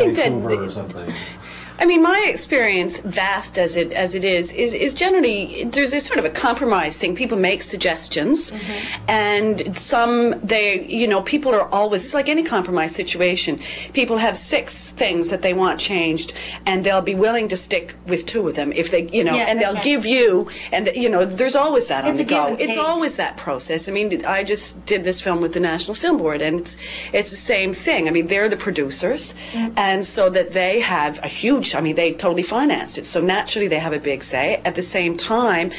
think Vancouver that or something. I mean, my experience, vast as it is generally there's a sort of a compromise thing. People make suggestions, and some people are always, it's like any compromise situation. People have 6 things that they want changed, and they'll be willing to stick with 2 of them if they, and they'll give you, and there's always that on the go. It's always that process. I mean, I just did this film with the National Film Board, and it's the same thing. I mean, they're the producers, and so that they have a huge, they totally financed it, so naturally they have a big say. At the same time,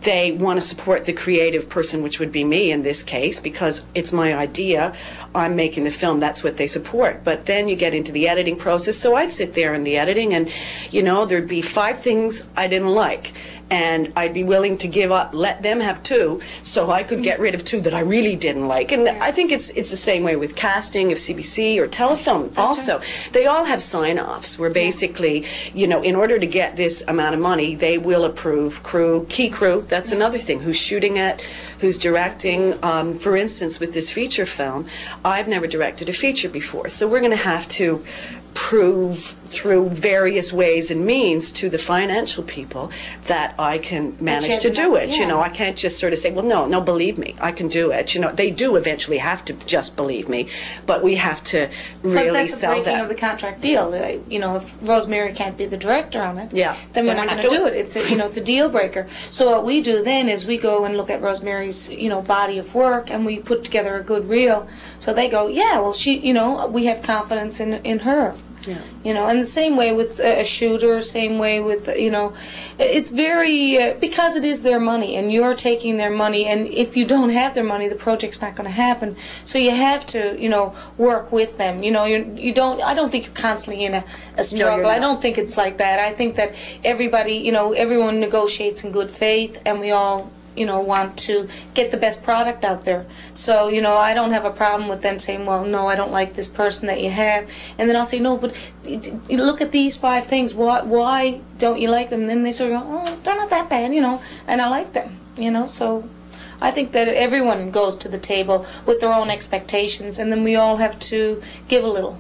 they want to support the creative person, which would be me in this case, because it's my idea. I'm making the film, that's what they support. But then you get into the editing process, so I'd sit there in the editing, and there'd be 5 things I didn't like, and I'd be willing to give up, let them have 2, so I could get rid of 2 that I really didn't like. And I think it's the same way with casting of CBC or telefilm also. They all have sign-offs where basically, in order to get this amount of money, they will approve key crew, that's another thing, who's shooting it, who's directing. For instance, with this feature film, I've never directed a feature before, so we're going to have to prove through various ways and means to the financial people that I can manage to do it. I can't just sort of say, well, no, believe me, I can do it. They do eventually have to just believe me, but we have to really sell that. But that's the breaking of the contract deal. If Rosemary can't be the director on it, then we're not going to do it. It's a deal breaker. So what we do then is we go and look at Rosemary's body of work, and we put together a good reel. So they go, yeah, well, she, we have confidence in her. And the same way with a shooter, same way with, it's very, because it is their money, and you're taking their money, and if you don't have their money, the project's not going to happen. So you have to, work with them. I don't think you're constantly in a struggle. No, I don't think it's like that. I think that everybody, everyone negotiates in good faith, and we all want to get the best product out there. So, I don't have a problem with them saying, well, no, I don't like this person that you have. And then I'll say, no, but look at these 5 things. Why don't you like them? And then they sort of go, oh, they're not that bad, and I like them, So I think that everyone goes to the table with their own expectations, and then we all have to give a little.